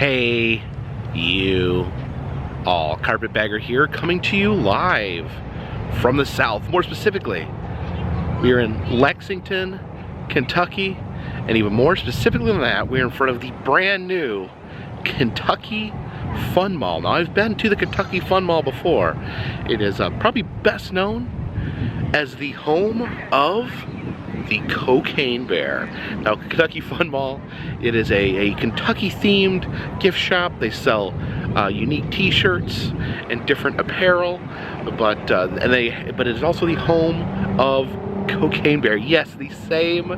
Hey, you all. Carpetbagger here, coming to you live from the South. More specifically, we are in Lexington, Kentucky, and even more specifically than that, we're in front of the brand new Kentucky Fun Mall. Now, I've been to the Kentucky Fun Mall before. It is probably best known as the home of the Cocaine Bear. Now, Kentucky Fun Mall, it is a Kentucky-themed gift shop. They sell unique T-shirts and different apparel, but it is also the home of Cocaine Bear. Yes, the same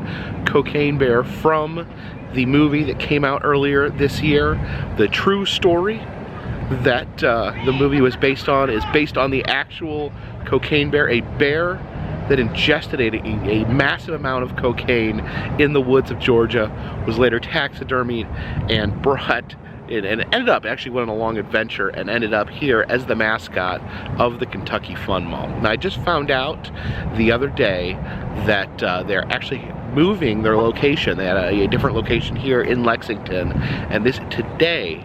Cocaine Bear from the movie that came out earlier this year. The true story that the movie was based on is based on the actual Cocaine Bear, a bear that ingested a massive amount of cocaine in the woods of Georgia, was later taxidermied and brought in, and ended up actually went on a long adventure and ended up here as the mascot of the Kentucky Fun Mall. Now, I just found out the other day that they're actually moving their location. They had a different location here in Lexington, and this today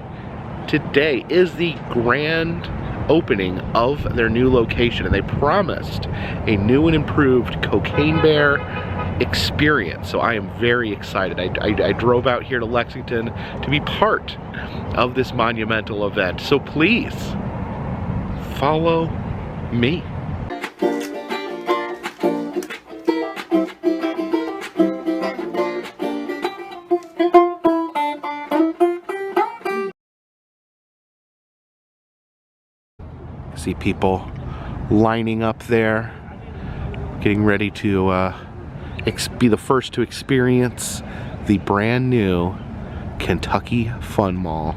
is the grand opening of their new location, and they promised a new and improved Cocaine Bear experience. So I am very excited. I drove out here to Lexington to be part of this monumental event. So please follow me. See people lining up there, getting ready to be the first to experience the brand new Kentucky Fun Mall.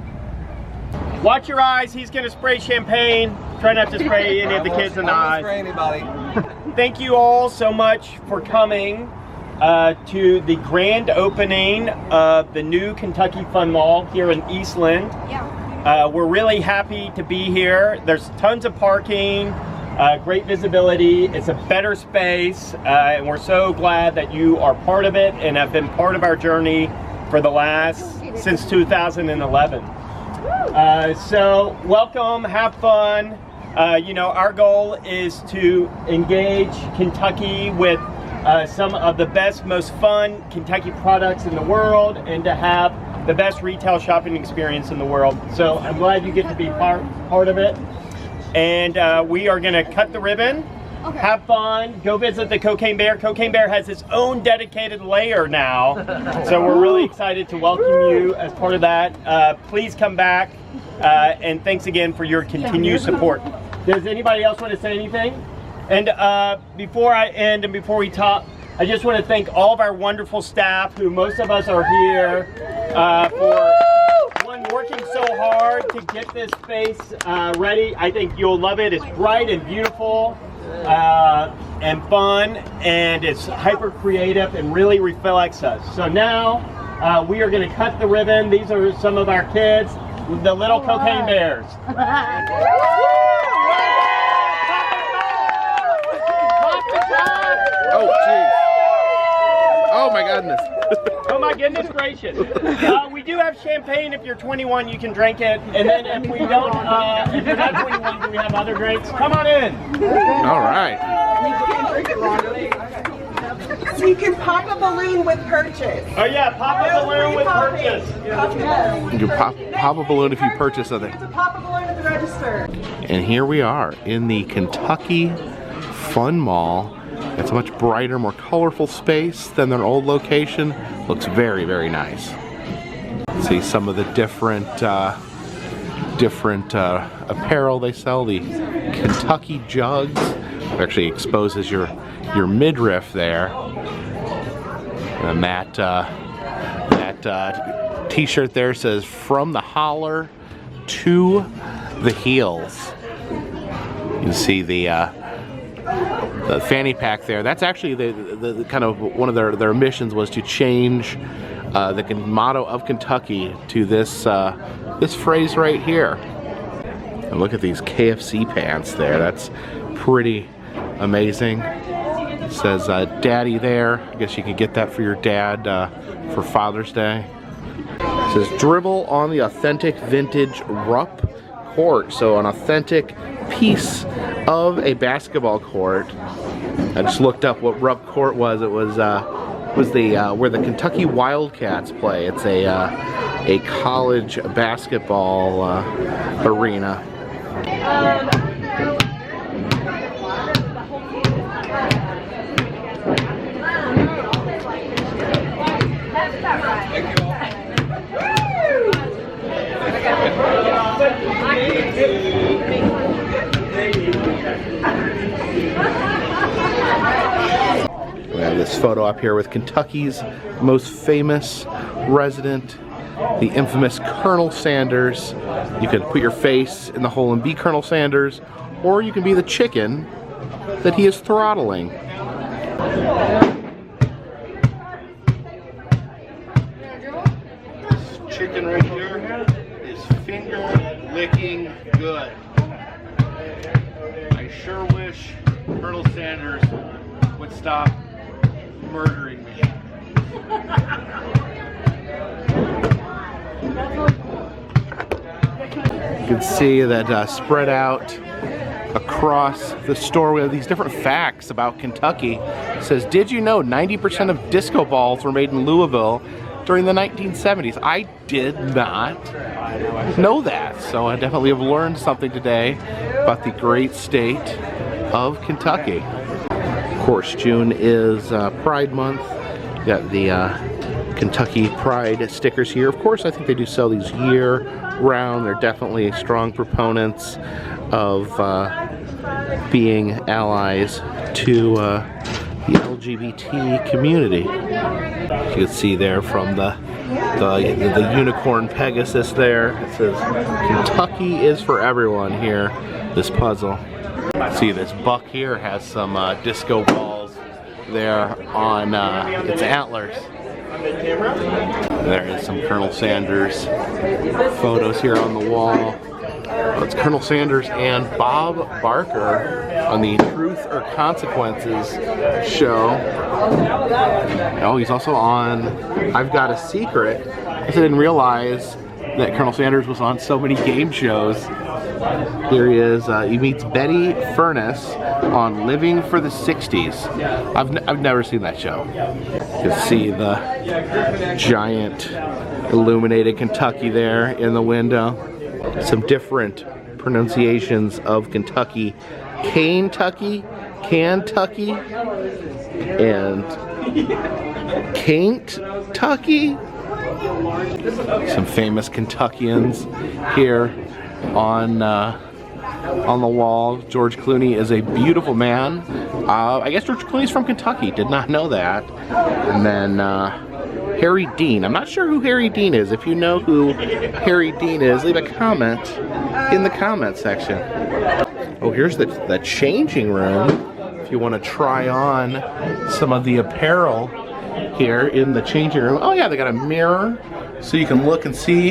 Watch your eyes, he's gonna spray champagne. Try not to spray any of the kids in the eyes. Spray anybody. Thank you all so much for coming to the grand opening of the new Kentucky Fun Mall here in Eastland. Yeah. We're really happy to be here. There's tons of parking, great visibility. It's a better space, and we're so glad that you are part of it and have been part of our journey for since 2011. So welcome, have fun. You know, our goal is to engage Kentucky with some of the best, most fun Kentucky products in the world, and to have the best retail shopping experience in the world. So I'm glad you get to be part of it. And we are gonna cut the ribbon, have fun, go visit the Cocaine Bear. Cocaine Bear has its own dedicated lair now. So we're really excited to welcome you as part of that. Please come back, and thanks again for your continued support. Does anybody else want to say anything? And before I end and before we talk, I just want to thank all of our wonderful staff, who most of us are here, for working so hard to get this space ready. I think you'll love it. It's bright and beautiful and fun, and it's hyper creative and really reflects us. So now we are going to cut the ribbon. These are some of our kids, the little Cocaine Bears. Oh, jeez. Oh my goodness. Oh my goodness gracious. We do have champagne. If you're 21, you can drink it. And then if we don't, if you're not 21, do we have other drinks? Come on in. All right. So you can pop a balloon with purchase. Oh yeah, pop a balloon with purchase. You can pop a balloon if you purchase something. To pop a balloon at the register. And here we are in the Kentucky Fun Mall. It's a much brighter, more colorful space than their old location. Looks very, very nice. See some of the different apparel they sell. The Kentucky jugs. It actually exposes your midriff there. And that T-shirt there says "From the Holler to the Heels." You can see the fanny pack there. That's actually the kind of one of their missions, was to change the motto of Kentucky to this phrase right here. And look at these KFC pants there. That's pretty amazing. It says Daddy there. I guess you could get that for your dad for Father's Day. says dribble on the authentic vintage Rupp court. So an authentic piece of a basketball court. I just looked up what Rupp court was. It was the where the Kentucky Wildcats play. It's a college basketball arena. We have this photo up here with Kentucky's most famous resident, the infamous Colonel Sanders. You can put your face in the hole and be Colonel Sanders, or you can be the chicken that he is throttling. This chicken right here is finger licking good. I sure wish Colonel Sanders would stop murdering me. You can see that spread out across the store we have these different facts about Kentucky. It says, did you know 90% of disco balls were made in Louisville during the 1970s? I did not know that, so I definitely have learned something today about the great state of Kentucky. Of course, June is Pride Month. You got the Kentucky Pride stickers here. Of course, I think they do sell these year-round. They're definitely strong proponents of being allies to the LGBT community. You can see there from the unicorn Pegasus there. It says, Kentucky is for everyone here, this puzzle. See, this buck here has some disco balls there on its antlers. There is some Colonel Sanders photos here on the wall. It's Colonel Sanders and Bob Barker on the Truth or Consequences show. Oh, he's also on I've Got a Secret. I didn't realize that Colonel Sanders was on so many game shows. Here he is. He meets Betty Furness on Living for the 60s. I've never seen that show. You can see the giant illuminated Kentucky there in the window. Some different pronunciations of Kentucky. Kentucky, Kentucky, and Kentucky. Some famous Kentuckians here on the wall. George Clooney is a beautiful man. I guess George Clooney's from Kentucky. Did not know that. And then Harry Dean. I'm not sure who Harry Dean is. If you know who Harry Dean is, leave a comment in the comment section. Oh, here's the changing room. If you want to try on some of the apparel here in the changing room. Oh yeah, they got a mirror so you can look and see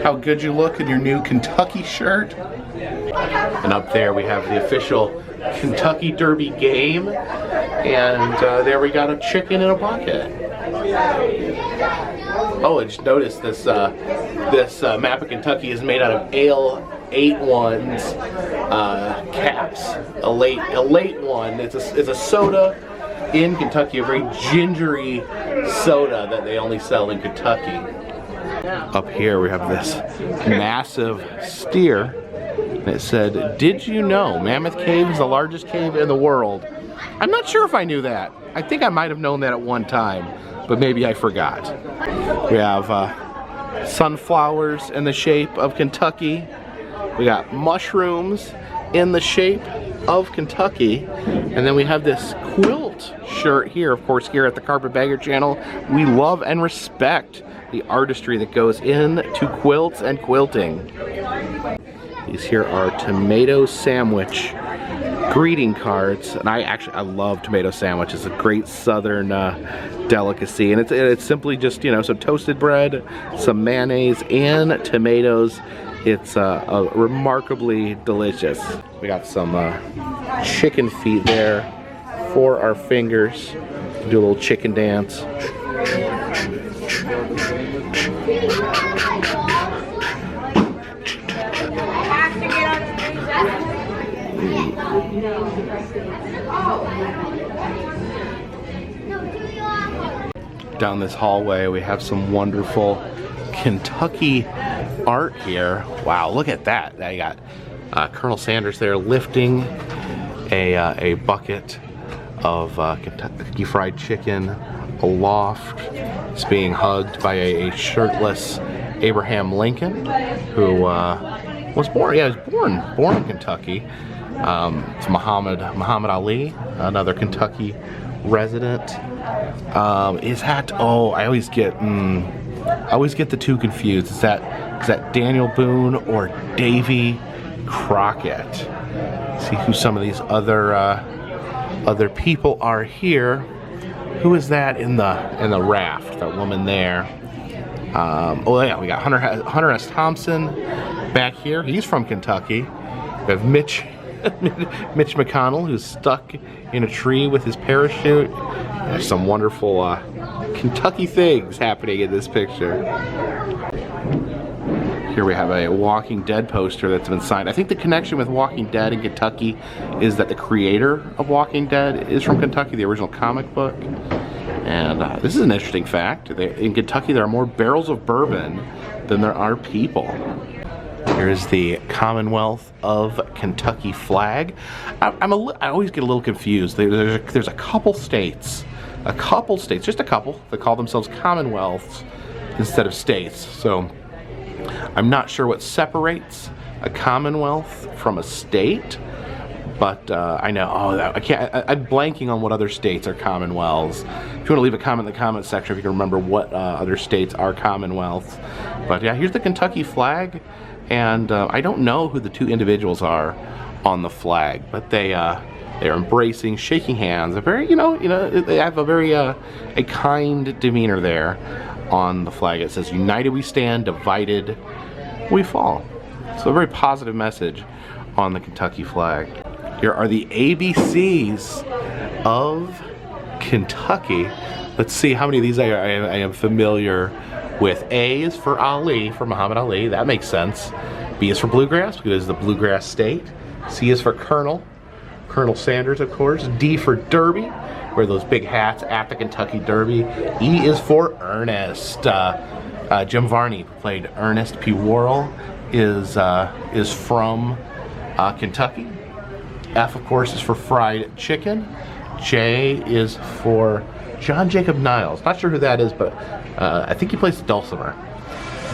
how good you look in your new Kentucky shirt. And up there we have the official Kentucky Derby game. And there we got a chicken in a bucket. Oh, I just noticed this map of Kentucky is made out of ale 8-1's caps. A late one. It's a soda in Kentucky, a very gingery soda that they only sell in Kentucky. Up here we have this massive steer. It said, did you know Mammoth Cave is the largest cave in the world? I'm not sure if I knew that. I think I might have known that at one time, but maybe I forgot. We have sunflowers in the shape of Kentucky. We got mushrooms in the shape of Kentucky. And then we have this quilt shirt here. Of course, here at the Carpetbagger channel, we love and respect the artistry that goes into quilts and quilting. These here are tomato sandwich greeting cards, and I love tomato sandwich. It's a great southern delicacy, and it's simply just, you know, some toasted bread, some mayonnaise, and tomatoes. It's remarkably delicious. We got some chicken feet there for our fingers. Do a little chicken dance. Down this hallway, we have some wonderful Kentucky art here. Wow, look at that. Now you got Colonel Sanders there lifting a bucket of Kentucky Fried Chicken aloft. It's being hugged by a shirtless Abraham Lincoln, who was born in Kentucky. It's Muhammad Ali, another Kentucky resident. His hat, oh, I always get the two confused. Is that Daniel Boone or Davy Crockett? See who some of these other people are here. Who is that in the raft? That woman there. Oh yeah, we got Hunter S. Thompson back here. He's from Kentucky. We have Mitch McConnell, who's stuck in a tree with his parachute. There's some wonderful Kentucky things happening in this picture. Here we have a Walking Dead poster that's been signed. I think the connection with Walking Dead in Kentucky is that the creator of Walking Dead is from Kentucky, the original comic book. And this is an interesting fact. In Kentucky, there are more barrels of bourbon than there are people. Here's the Commonwealth of Kentucky flag. I always get a little confused. There's a couple states, just a couple, that call themselves commonwealths instead of states. So I'm not sure what separates a commonwealth from a state, but I know, I'm blanking on what other states are commonwealths. If you want to leave a comment in the comment section if you can remember what other states are commonwealths. But yeah, here's the Kentucky flag, and I don't know who the two individuals are on the flag, but they're embracing, shaking hands. Very, they have a very a kind demeanor there on the flag. It says, "United we stand, divided we fall." So a very positive message on the Kentucky flag. Here are the ABCs of Kentucky. Let's see how many of these I am familiar with. A is for Ali, for Muhammad Ali. That makes sense. B is for bluegrass, because it's the bluegrass state. C is for Colonel Sanders, of course. D for Derby, wear those big hats at the Kentucky Derby. E is for Ernest. Jim Varney, who played Ernest P. Worrell, is from Kentucky. F, of course, is for fried chicken. J is for John Jacob Niles. Not sure who that is, but I think he plays the dulcimer.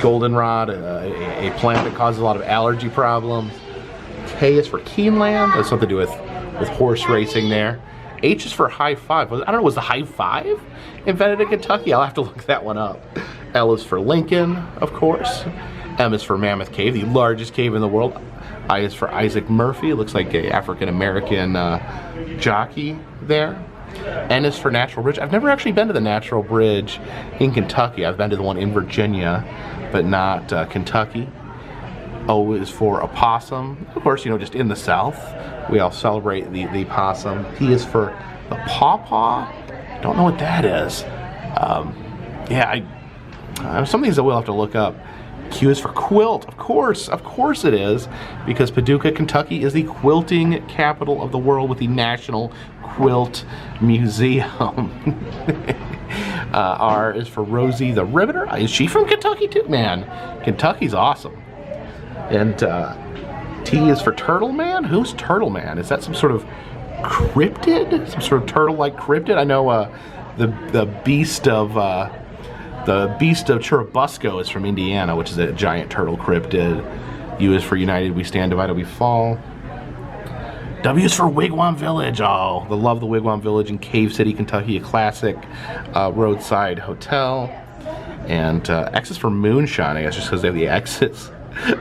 Goldenrod, a plant that causes a lot of allergy problems. K is for Keeneland. That's something to do with horse racing there. H is for high five. I don't know, was the high five invented in Kentucky? I'll have to look that one up. L is for Lincoln, of course. M is for Mammoth Cave, the largest cave in the world. I is for Isaac Murphy. It looks like an African-American jockey there. N is for Natural Bridge. I've never actually been to the Natural Bridge in Kentucky. I've been to the one in Virginia, but not Kentucky. O is for opossum. Of course, just in the South, we all celebrate the possum. P is for the pawpaw. Don't know what that is. Some things that we'll have to look up. Q is for quilt. Of course it is, because Paducah, Kentucky is the quilting capital of the world with the National Quilt Museum. R is for Rosie the Riveter. Is she from Kentucky too? Man, Kentucky's awesome. And T is for Turtle Man. Who's Turtle Man? Is that some sort of cryptid? Some sort of turtle-like cryptid? I know the beast of Churubusco is from Indiana, which is a giant turtle cryptid. U is for United we stand, divided we fall. W is for Wigwam Village. Oh, the love of the Wigwam Village in Cave City, Kentucky, a classic roadside hotel. And X is for Moonshine, I guess, just because they have the X's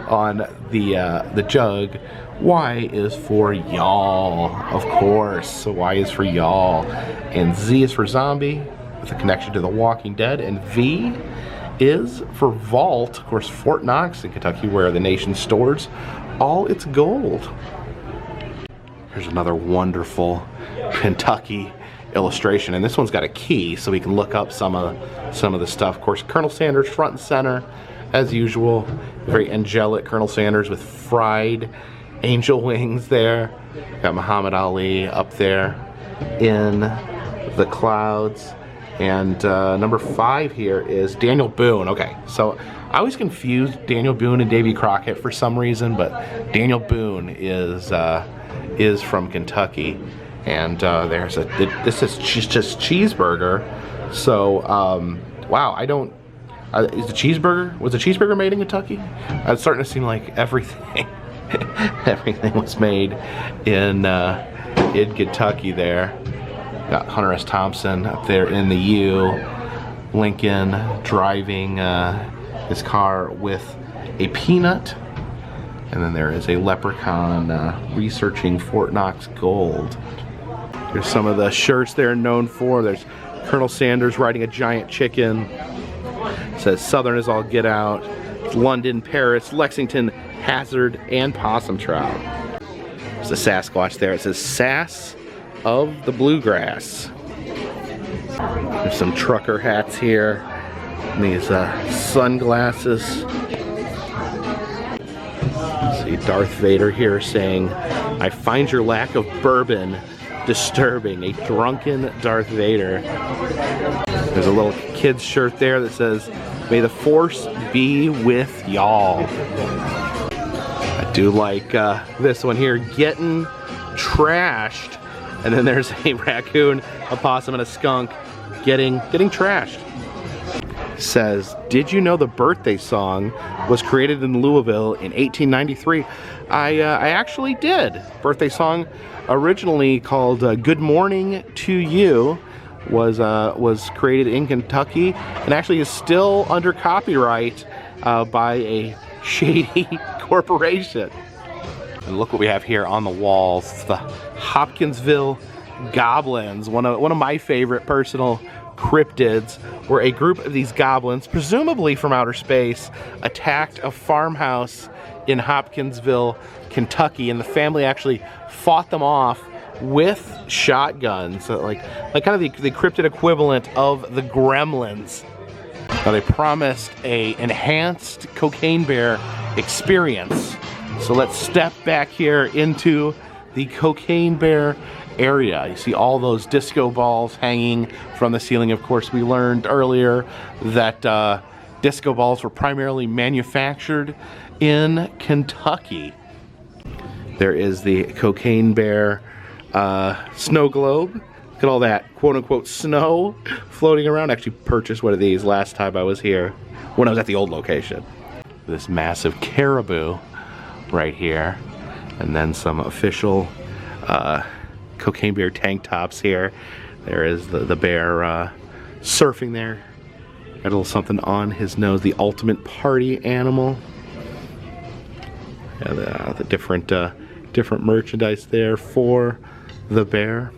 on the jug. Y is for Y'all, of course. So Y is for Y'all. And Z is for Zombie, with a connection to The Walking Dead. And V is for Vault, of course, Fort Knox in Kentucky, where the nation stores all its gold. Here's another wonderful Kentucky illustration, and this one's got a key so we can look up some of the stuff. Of course, Colonel Sanders front and center as usual. Very angelic Colonel Sanders with fried angel wings there. Got Muhammad Ali up there in the clouds. And number 5 here is Daniel Boone. Okay, so I always confuse Daniel Boone and Davy Crockett for some reason, but Daniel Boone is from Kentucky. And this is just cheeseburger. So, wow, I don't, was the cheeseburger made in Kentucky? It's starting to seem like everything was made in Kentucky there. Got Hunter S. Thompson up there in the U. Lincoln driving his car with a peanut. And then there is a leprechaun researching Fort Knox gold. There's some of the shirts they're known for. There's Colonel Sanders riding a giant chicken. It says Southern is all get out. It's London, Paris, Lexington, Hazard, and Possum Trout. There's a Sasquatch there. It says Sass of the Bluegrass. There's some trucker hats here. And these sunglasses. See Darth Vader here saying, "I find your lack of bourbon disturbing." A drunken Darth Vader. There's a little kid's shirt there that says, "May the Force be with y'all." I do like this one here, "Getting trashed." And then there's a raccoon, a possum, and a skunk getting trashed. Says, "Did you know the birthday song was created in Louisville in 1893? I actually did. Birthday song originally called "Good Morning to You" was created in Kentucky and actually is still under copyright by a shady corporation. And look what we have here on the walls, the Hopkinsville Goblins, one of my favorite personal cryptids, where a group of these goblins, presumably from outer space, attacked a farmhouse in Hopkinsville, Kentucky, and the family actually fought them off with shotguns, so like kind of the cryptid equivalent of the Gremlins. Now they promised a enhanced Cocaine Bear experience. So let's step back here into the Cocaine Bear area. You see all those disco balls hanging from the ceiling. Of course, we learned earlier that disco balls were primarily manufactured in Kentucky. There is the Cocaine Bear snow globe. Look at all that quote-unquote snow floating around. I actually purchased one of these last time I was here when I was at the old location. This massive caribou right here, and then some official Cocaine Bear tank tops here. There is the bear surfing there. Got a little something on his nose, the ultimate party animal. Yeah, the different merchandise there for the bear.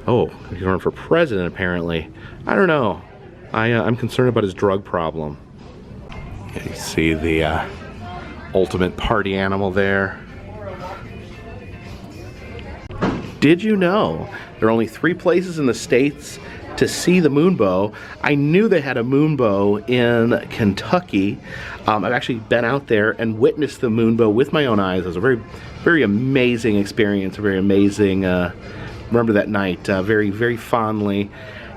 Oh, he's running for president apparently. I don't know. I'm concerned about his drug problem. Yeah, you see the ultimate party animal there. Did you know there are only 3 places in the States to see the moonbow? I knew they had a moonbow in Kentucky. I've actually been out there and witnessed the moonbow with my own eyes. It was a very, very amazing experience, a very amazing, remember that night very, very fondly.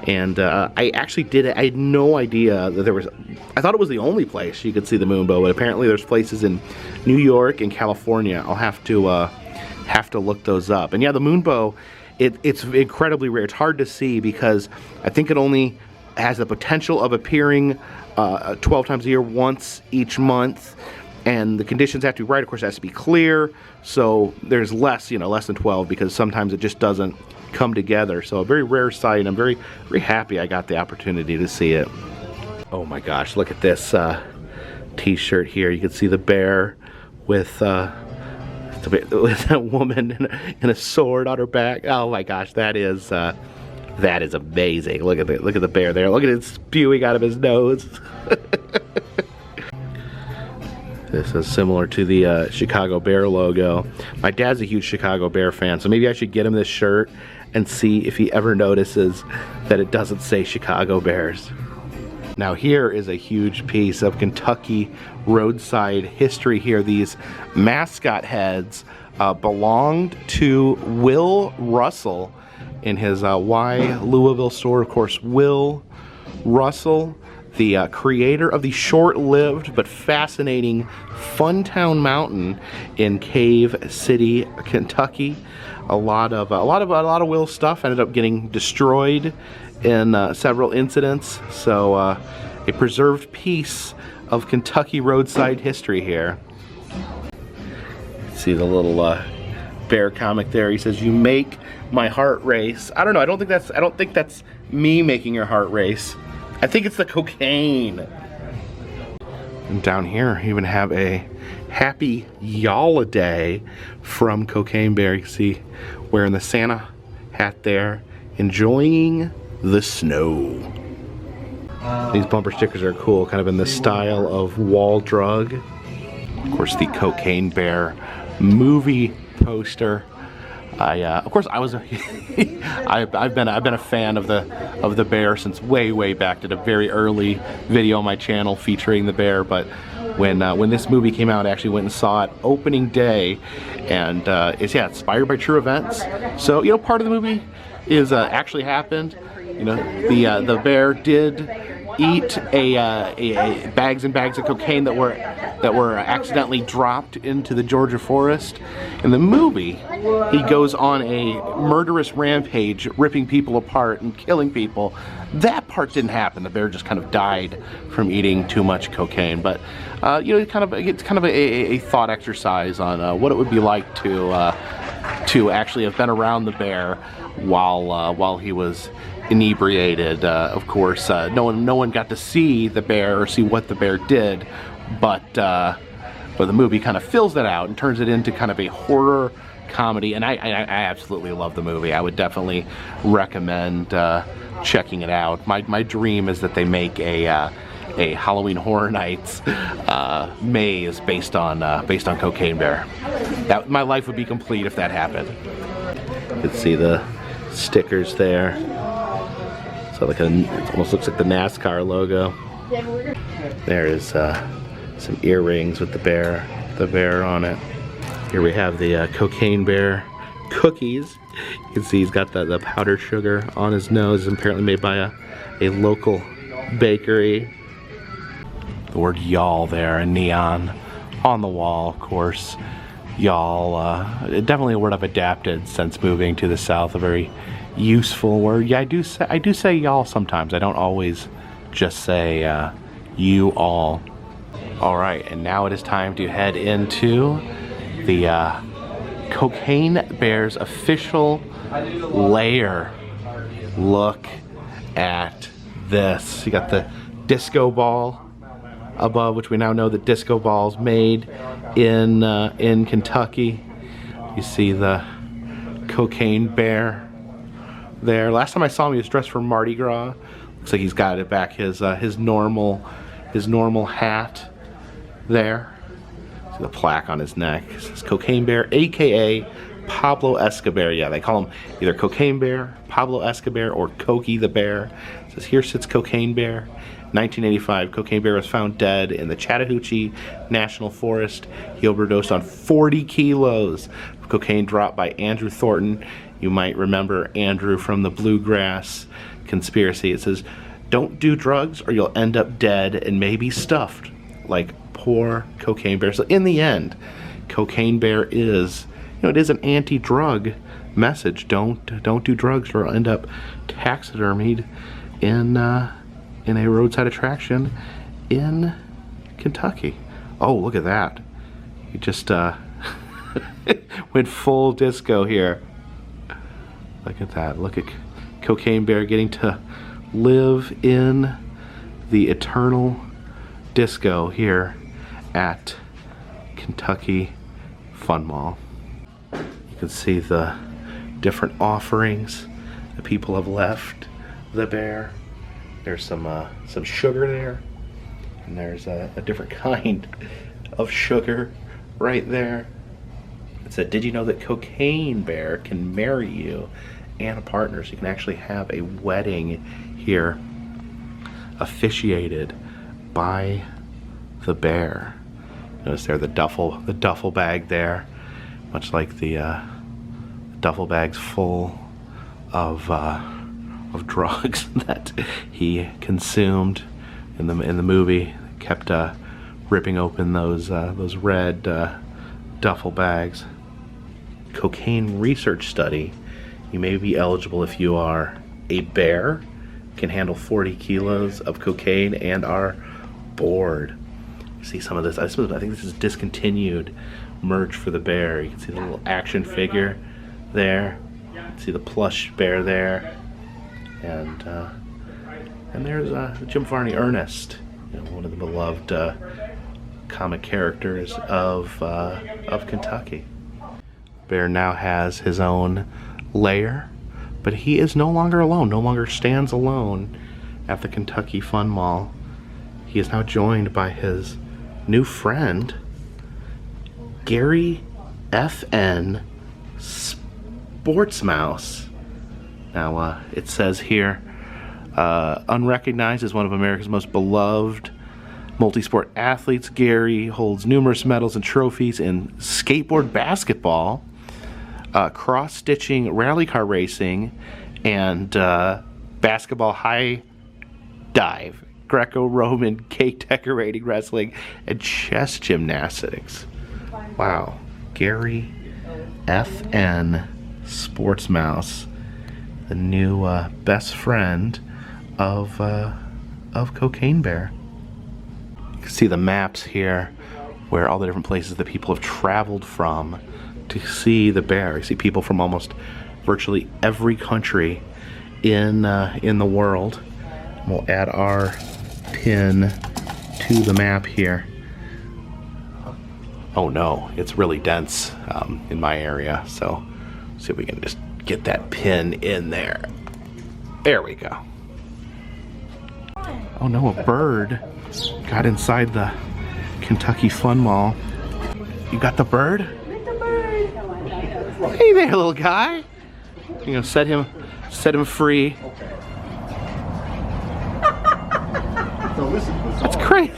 And I actually I had no idea that there was, I thought it was the only place you could see the moonbow, but apparently there's places in New York and California. I'll have to look those up. And yeah, the moonbow, it's incredibly rare. It's hard to see because I think it only has the potential of appearing 12 times a year, once each month. And the conditions have to be right. Of course, it has to be clear. So there's less than 12 because sometimes it just doesn't come together. So a very rare sight, and I'm very, very happy I got the opportunity to see it. Oh my gosh, look at this t-shirt here. You can see the bear with a woman in a sword on her back. Oh my gosh, that is amazing. Look at the bear there. Look at it spewing out of his nose. This is similar to the Chicago Bear logo. My dad's a huge Chicago Bear fan, so maybe I should get him this shirt and see if he ever notices that it doesn't say Chicago Bears. Now here is a huge piece of Kentucky roadside history here. These mascot heads belonged to Will Russell in his Y Louisville store. Of course, Will Russell, the creator of the short-lived but fascinating Funtown Mountain in Cave City, Kentucky. A lot of Will's stuff ended up getting destroyed in several incidents. So a preserved piece of Kentucky roadside history here. See the little bear comic there. He says, "You make my heart race." I don't know. I don't think that's me making your heart race. I think it's the cocaine. And down here, you even have a happy Y'all-a-day from Cocaine Bear. You see, wearing the Santa hat there, enjoying the snow. These bumper stickers are cool, kind of in the style of Wall Drug. Of course, the Cocaine Bear movie poster. Of course, I was I've been a fan of the bear since way back. Did a very early video on my channel featuring the bear, but when this movie came out, I actually went and saw it opening day, and it's inspired by true events. So part of the movie is actually happened. The bear did eat a bags and bags of cocaine that were accidentally dropped into the Georgia forest. In the movie, he goes on a murderous rampage, ripping people apart and killing people. That part didn't happen. The bear just kind of died from eating too much cocaine. But it's kind of a thought exercise on what it would be like to actually have been around the bear while he was inebriated. Of course, no one got to see the bear or see what the bear did, but the movie kind of fills that out and turns it into kind of a horror comedy. And I absolutely love the movie. I would definitely recommend checking it out. My dream is that they make a Halloween Horror Nights maze based on Cocaine Bear. My life would be complete if that happened. You can see the stickers there. So it almost looks like the NASCAR logo. There is some earrings with the bear on it. Here we have the Cocaine Bear cookies. You can see he's got the powdered sugar on his nose. It's apparently made by a local bakery. The word y'all there in neon on the wall, of course. Y'all, definitely a word I've adapted since moving to the South. A very useful word. Yeah, I do say y'all sometimes. I don't always just say you all. All right, and now it is time to head into the Cocaine Bear's official lair. Look at this. You got the disco ball above, which we now know that disco balls made in Kentucky. You see the Cocaine Bear there. Last time I saw him, he was dressed for Mardi Gras. Looks like he's got it back his normal hat there. See the plaque on his neck. It says Cocaine Bear, aka Pablo Escobar. Yeah, they call him either Cocaine Bear, Pablo Escobar, or Cokie the Bear. It says, "Here sits Cocaine Bear." 1985, Cocaine Bear was found dead in the Chattahoochee National Forest. He overdosed on 40 kilos of cocaine dropped by Andrew Thornton. You might remember Andrew from the Bluegrass Conspiracy. It says, "Don't do drugs or you'll end up dead and maybe stuffed like poor Cocaine Bear." So in the end, Cocaine Bear is, it is an anti-drug message. Don't do drugs or end up taxidermied in a roadside attraction in Kentucky. Oh, look at that. He just went full disco here. Look at that. Look at Cocaine Bear getting to live in the eternal disco here at Kentucky Fun Mall. You can see the different offerings that people have left the bear. There's some sugar there, and there's a different kind of sugar right there. It said, "Did you know that Cocaine Bear can marry you and a partner?" So you can actually have a wedding here officiated by the bear. Notice there the duffel bag there, much like the duffel bag's full of drugs that he consumed in the movie. Kept ripping open those red duffel bags. Cocaine research study. You may be eligible if you are a bear, can handle 40 kilos of cocaine, and are bored. You see some of this. I think this is discontinued merch for the bear. You can see the little action figure there. You can see the plush bear there, and there's Jim Varney Ernest, one of the beloved comic characters of Kentucky. Bear now has his own lair, but he is no longer alone, no longer stands alone at the Kentucky Fun Mall. He is now joined by his new friend, Gary F.N. Sportsmouse. Now, it says here, unrecognized as one of America's most beloved multi-sport athletes, Gary holds numerous medals and trophies in skateboard basketball, cross-stitching, rally car racing, and basketball high dive, Greco-Roman, cake decorating, wrestling, and chest gymnastics. Wow. Gary F.N. Sportsmouse, the new best friend of Cocaine Bear. You can see the maps here where all the different places that people have traveled from to see the bear. You see people from almost virtually every country in the world. We'll add our pin to the map here. Oh no, it's really dense in my area, so see if we can just get that pin in there. There we go. Oh no, a bird got inside the Kentucky Fun Mall. You got the bird? Hey there, little guy. You know, set him free. That's crazy.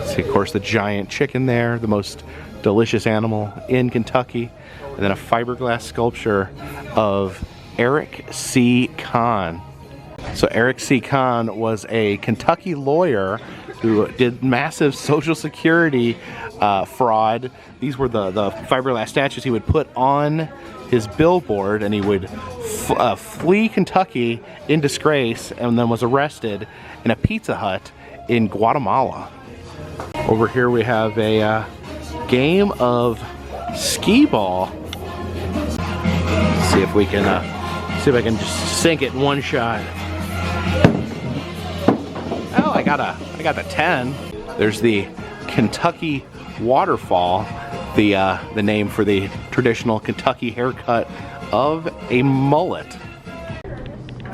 See, of course, the giant chicken there, the most delicious animal in Kentucky, and then a fiberglass sculpture of Eric C. Kahn. So Eric C. Kahn was a Kentucky lawyer who did massive Social Security fraud. These were the fiberglass statues he would put on his billboard, and he would flee Kentucky in disgrace, and then was arrested in a Pizza Hut in Guatemala. Over here we have a game of skee ball. See if we can see if I can just sink it in one shot. Oh, I got the 10. There's the Kentucky Waterfall, the name for the traditional Kentucky haircut of a mullet.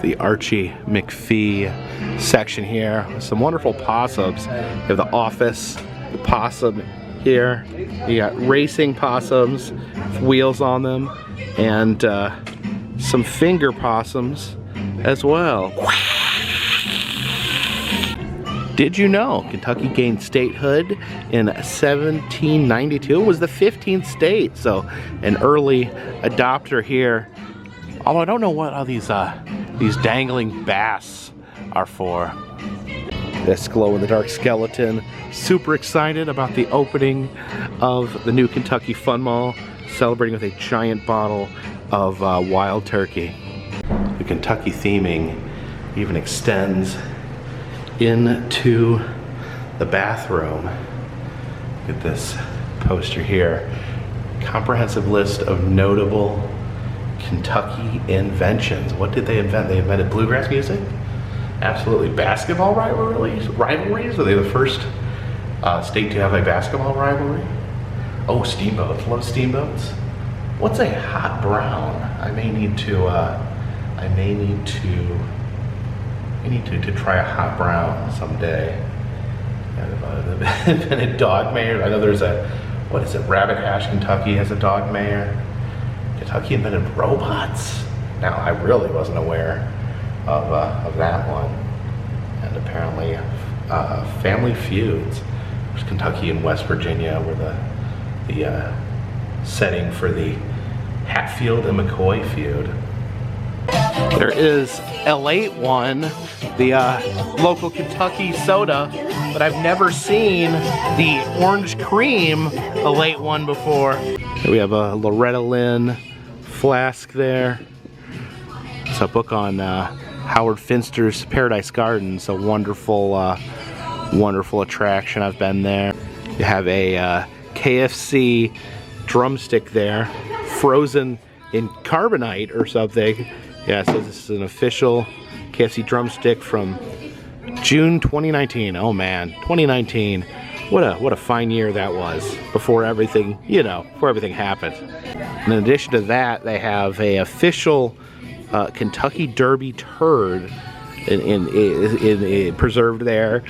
The Archie McPhee section here. Some wonderful possums. You have the office possum here. You got racing possums, wheels on them, and some finger possums as well. Did you know Kentucky gained statehood in 1792? It was the 15th state, so an early adopter here. Although I don't know what all these dangling bass are for. This glow-in-the-dark skeleton, super excited about the opening of the new Kentucky Fun Mall, celebrating with a giant bottle of wild turkey. The Kentucky theming even extends into the bathroom. Look at this poster here. Comprehensive list of notable Kentucky inventions. What did they invent? They invented bluegrass music? Absolutely. Basketball rivalries? Were they the first state to have a basketball rivalry? Oh, steamboats. Love steamboats. What's a hot brown? I need to try a hot brown someday. Invented dog mayor. I know there's what is it, Rabbit Hash, Kentucky has a dog mayor. Kentucky invented robots. Now, I really wasn't aware of that one. And apparently Family Feuds. There's Kentucky and West Virginia were the setting for the Hatfield and McCoy feud. There is L8 one, the local Kentucky soda, but I've never seen the orange cream L8 one before. Here we have a Loretta Lynn flask there. It's a book on Howard Finster's Paradise Gardens, a wonderful, wonderful attraction. I've been there. You have a KFC drumstick there, frozen in carbonite or something. Yeah, it says this is an official KFC drumstick from June 2019. Oh man, 2019. What a fine year that was, before everything, you know, before everything happened. And in addition to that, they have a official Kentucky Derby turd in preserved there.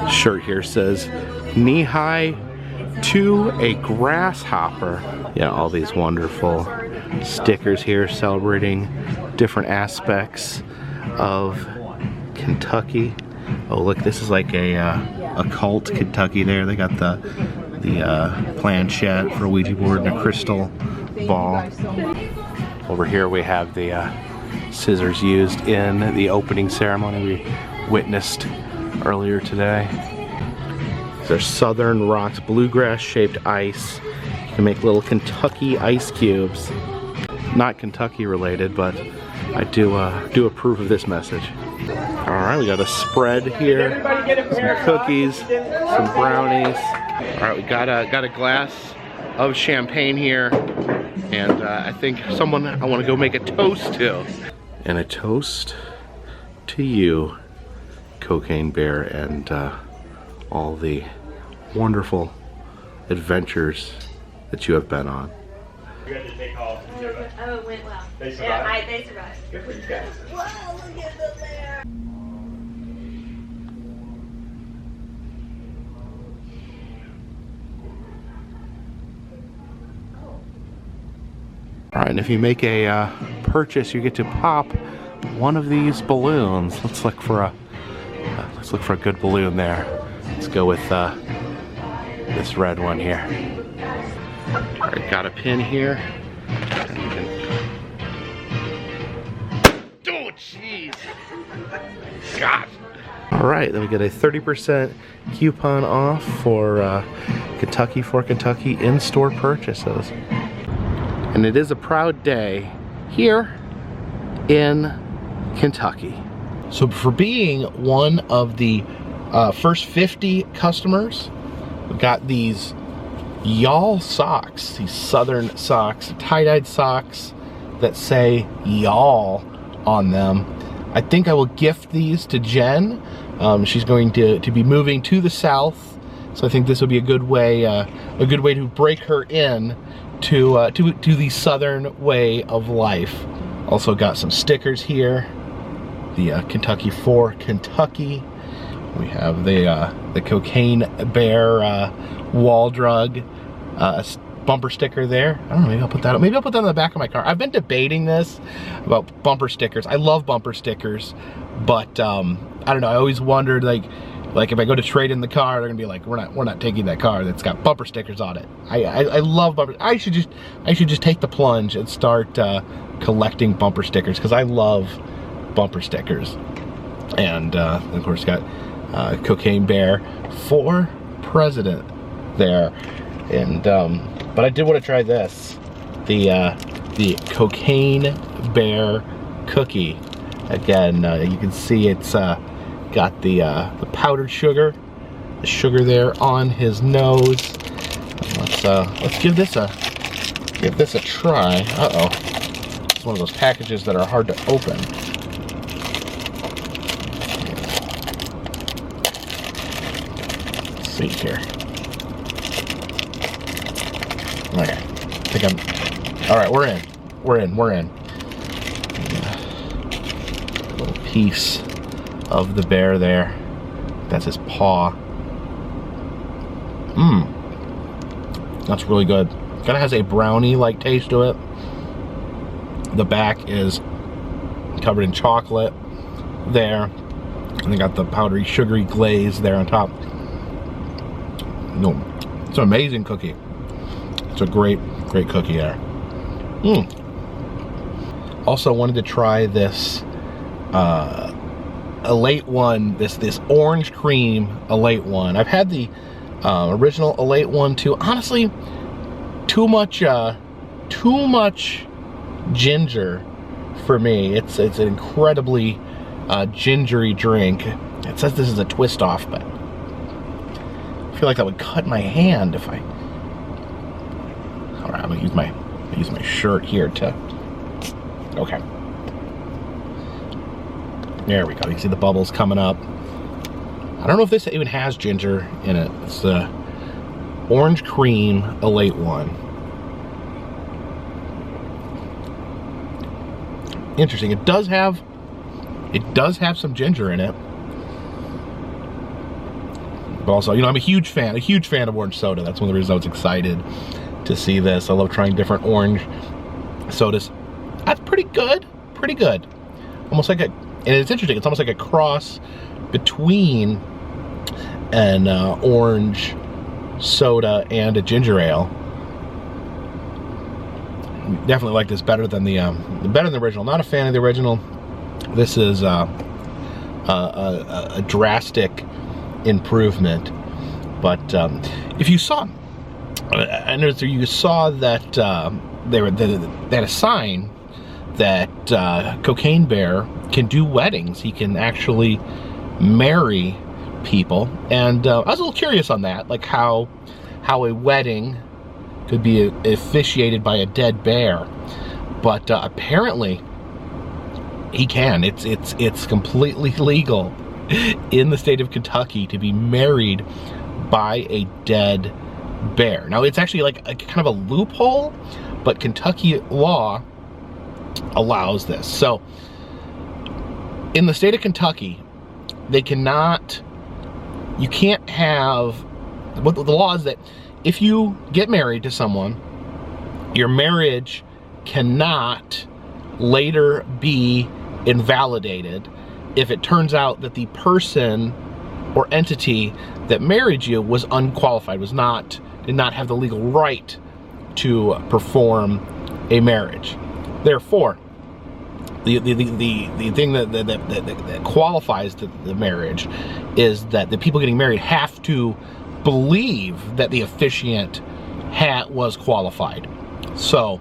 Shirt here says knee high to a grasshopper. Yeah, all these wonderful stickers here celebrating different aspects of Kentucky. Oh look, this is like a cult Kentucky there. They got the planchette for a Ouija board and a crystal ball. Over here we have the scissors used in the opening ceremony we witnessed earlier today. There's Southern Rocks bluegrass shaped ice. You can make little Kentucky ice cubes. Not Kentucky related, but I do approve of this message. All right, we got a spread here, some cookies, some brownies. All right, we got a glass of champagne here, and I think someone I want to go make a toast to. And a toast to you, Cocaine Bear, and all the wonderful adventures that you have been on. You had to take off. Oh, it went well. They survived? Yeah, they survived. Good for you guys. Wow, look at the bear. All right, and if you make a purchase, you get to pop one of these balloons. Let's look for a good balloon there. Let's go with this red one here. All right, got a pin here. Oh, jeez. God. All right, then we get a 30% coupon off for Kentucky for Kentucky in-store purchases. And it is a proud day here in Kentucky. So for being one of the first 50 customers, we got these y'all socks, these Southern socks, tie-dyed socks that say y'all on them. I think I will gift these to Jen. She's going to be moving to the South, so I think this will be a good way to break her in to the Southern way of life. Also got some stickers here. The Kentucky for Kentucky. We have the Cocaine Bear wall drug bumper sticker there. I don't know, maybe I'll put that up. Maybe I'll put that on the back of my car. I've been debating this about bumper stickers. I love bumper stickers, but I don't know. I always wondered like if I go to trade in the car, they're gonna be like, we're not taking that car that's got bumper stickers on it. I love bumper. I should just take the plunge and start collecting bumper stickers because I love bumper stickers. And of course got Cocaine Bear for president there. And but I did want to try this, the Cocaine Bear cookie. Again, you can see it's got the powdered sugar, the sugar there on his nose. Let's give this a try. Uh-oh, it's one of those packages that are hard to open. Let's see here. Okay, I think I'm, all right, we're in. A little piece of the bear there. That's his paw. That's really good. Kind of has a brownie-like taste to it. The back is covered in chocolate. there. And they got the powdery, sugary glaze there on top. No, it's an amazing cookie. It's a great, great cookie there. Also wanted to try this Elate one, this orange cream Elate one. I've had the original Elate one too. Honestly, too much ginger for me. It's an incredibly gingery drink. It says this is a twist off, but I feel like that would cut my hand if I. All right, I'm gonna use my shirt here to. Okay. There we go. You see the bubbles coming up. I don't know if this even has ginger in it. It's the orange cream Elate one. Interesting. It does have some ginger in it. But also, you know, I'm a huge fan of orange soda. That's one of the reasons I was excited to see this. I love trying different orange sodas. That's pretty good. Pretty good. Almost like and it's interesting, it's almost like a cross between an orange soda and a ginger ale. Definitely like this better than the original. Not a fan of the original. This is a drastic improvement. But if you saw, I noticed you saw that they had a sign that Cocaine Bear can do weddings. He can actually marry people, and I was a little curious on that, like how a wedding could be officiated by a dead bear, but apparently he can. It's completely legal in the state of Kentucky to be married by a dead bear. Now it's actually like a kind of a loophole, but Kentucky law allows this. So in the state of Kentucky, you can't have, what the law is that if you get married to someone, your marriage cannot later be invalidated if it turns out that the person or entity that married you was unqualified, did not have the legal right to perform a marriage. Therefore, the thing that qualifies the marriage is that the people getting married have to believe that the officiant was qualified. So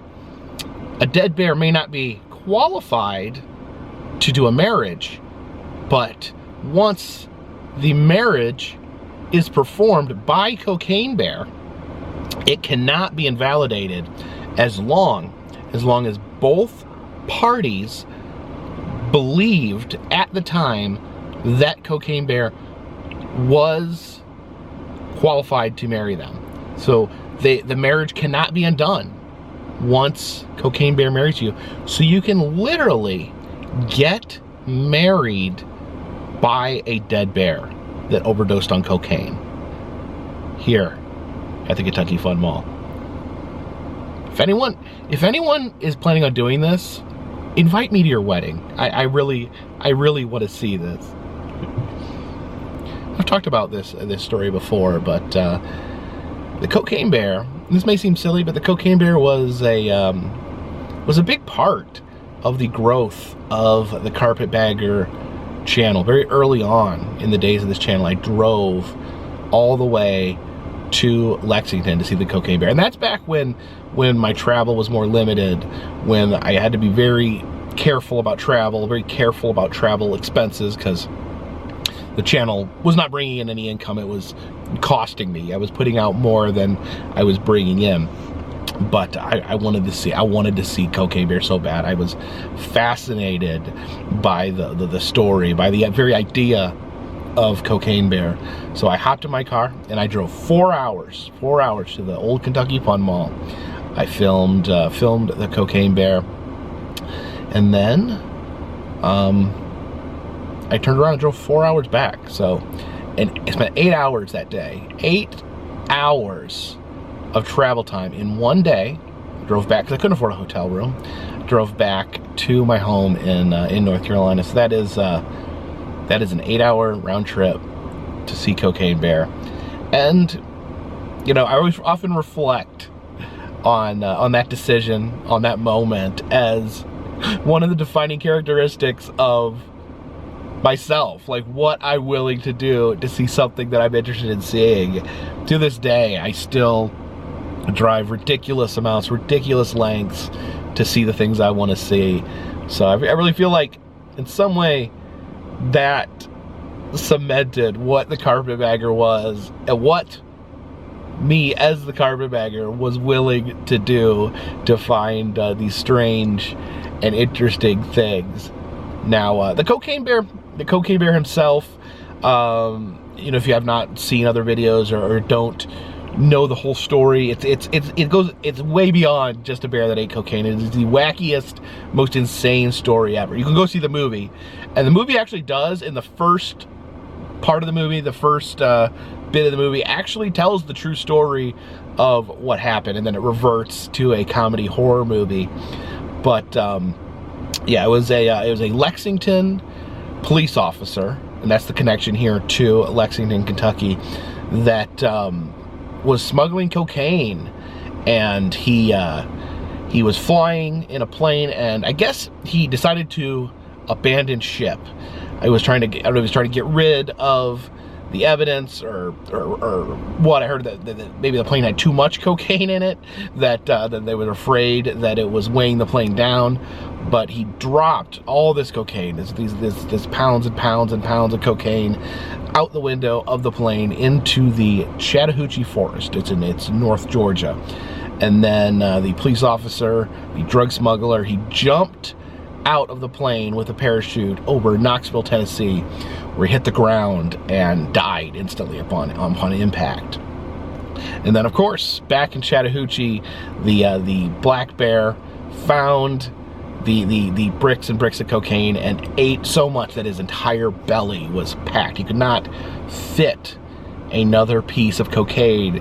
a dead bear may not be qualified to do a marriage, but once the marriage is performed by Cocaine Bear, it cannot be invalidated as long as both parties believed at the time that Cocaine Bear was qualified to marry them. So the marriage cannot be undone once Cocaine Bear marries you. So you can literally get married by a dead bear that overdosed on cocaine here at the Kentucky Fun Mall. If anyone is planning on doing this, invite me to your wedding. I really want to see this. I've talked about this story before, but the Cocaine Bear, this may seem silly, but the Cocaine Bear was a big part of the growth of the Carpetbagger channel. Very early on in the days of this channel, I drove all the way to Lexington to see the Cocaine Bear. And that's back when my travel was more limited, when I had to be very careful about travel, very careful about travel expenses, because the channel was not bringing in any income. It was costing me. I was putting out more than I was bringing in. But I wanted to see Cocaine Bear so bad. I was fascinated by the story, by the very idea of Cocaine Bear. So I hopped in my car and I drove 4 hours to the old Kentucky Fun Mall. I filmed the Cocaine Bear, and then I turned around and drove 4 hours back. So, and I spent 8 hours that day. 8 hours of travel time in one day. Drove back because I couldn't afford a hotel room. Drove back to my home in North Carolina. So that is That is an 8-hour round trip to see Cocaine Bear. And, you know, I always often reflect on that decision, on that moment, as one of the defining characteristics of myself. Like, what I'm willing to do to see something that I'm interested in seeing. To this day, I still drive ridiculous amounts, ridiculous lengths to see the things I want to see. So I really feel like, in some way, that cemented what the Carpetbagger was and what me as the Carpetbagger was willing to do to find these strange and interesting things. Now, the Cocaine Bear himself, you know, if you have not seen other videos or don't know the whole story, it's way beyond just a bear that ate cocaine. It is the wackiest, most insane story ever. You can go see the movie, and the movie actually does, in the first part of the movie, the first bit of the movie, actually tells the true story of what happened, and then it reverts to a comedy horror movie. But yeah, it was a Lexington police officer, and that's the connection here to Lexington, Kentucky, that was smuggling cocaine, and he was flying in a plane, and I guess he decided to abandon ship. He was trying to get rid of the evidence, or what I heard, that maybe the plane had too much cocaine in it, that they were afraid that it was weighing the plane down. But he dropped all this cocaine, this pounds and pounds and pounds of cocaine, out the window of the plane into the Chattahoochee Forest. It's North Georgia. And then the police officer, the drug smuggler, he jumped out of the plane with a parachute over Knoxville, Tennessee, where he hit the ground and died instantly upon impact. And then, of course, back in Chattahoochee, the black bear found the bricks and bricks of cocaine and ate so much that his entire belly was packed. He could not fit another piece of cocaine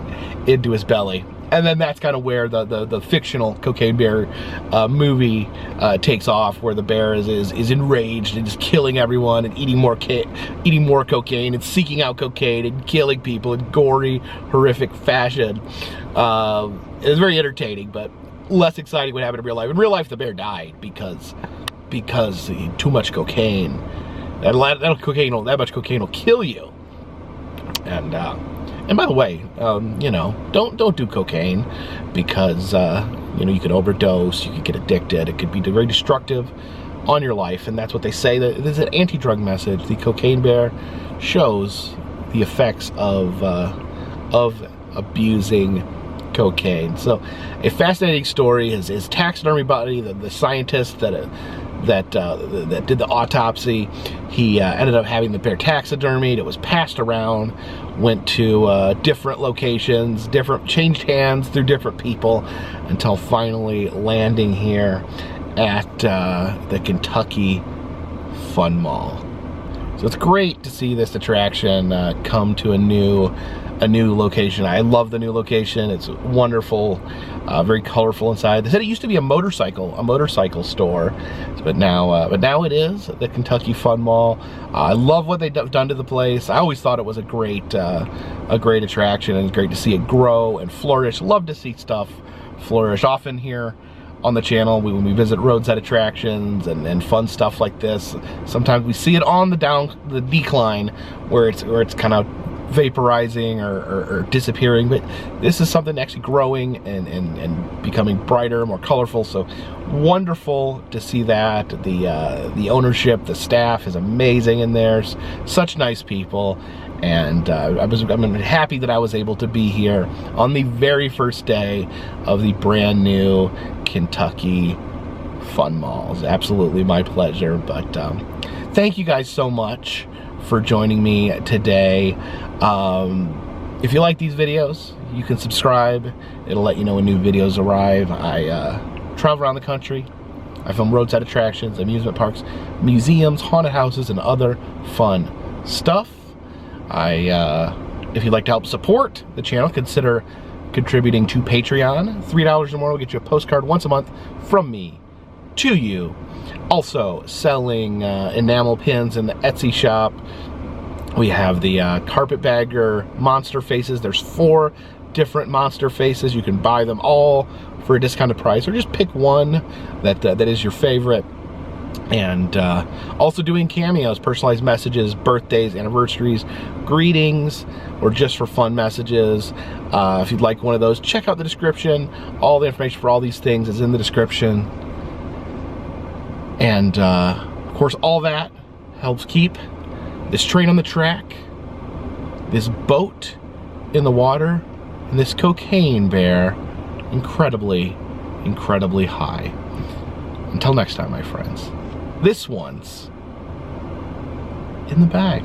into his belly. And then that's kind of where the fictional Cocaine Bear movie takes off, where the bear is enraged and just killing everyone and eating more cocaine and seeking out cocaine and killing people in gory, horrific fashion. It was very entertaining, but less exciting what happened in real life. In real life, the bear died because he ate too much cocaine. That much cocaine will kill you. And by the way, you know, don't do cocaine, because you know, you could overdose, you could get addicted, it could be very destructive on your life, and that's what they say. That this is an anti-drug message. The Cocaine Bear shows the effects of abusing cocaine. So, a fascinating story. His taxidermy body, the scientist that did the autopsy, he ended up having the bear taxidermied. It was passed around, went to different locations, changed hands through different people, until finally landing here at the Kentucky Fun Mall. So it's great to see this attraction come to a new location. I love the new location. It's wonderful, very colorful inside. They said it used to be a motorcycle store, but now it is the Kentucky Fun Mall. I love what they've done to the place. I always thought it was a great attraction, and it's great to see it grow and flourish. Love to see stuff flourish. Often here on the channel, when we visit roadside attractions and fun stuff like this, sometimes we see it on the decline, where it's kind of vaporizing or disappearing, but this is something actually growing and becoming brighter, more colorful. So wonderful to see that. The ownership, the staff is amazing in there. Such nice people, and I'm happy that I was able to be here on the very first day of the brand new Kentucky Fun Mall. It's absolutely my pleasure. But thank you guys so much for joining me today. If you like these videos, you can subscribe. It'll let you know when new videos arrive. I travel around the country. I film roadside attractions, amusement parks, museums, haunted houses, and other fun stuff. If you'd like to help support the channel, consider contributing to Patreon. $3 or more will get you a postcard once a month from me to you. Also selling enamel pins in the Etsy shop. We have the Carpetbagger monster faces. There's 4 different monster faces. You can buy them all for a discounted price, or just pick one that is your favorite. And also doing cameos, personalized messages, birthdays, anniversaries, greetings, or just for fun messages. If you'd like one of those, check out the description. All the information for all these things is in the description. And of course, all that helps keep this train on the track, this boat in the water, and this cocaine bear incredibly, incredibly high. Until next time, my friends, this one's in the bag.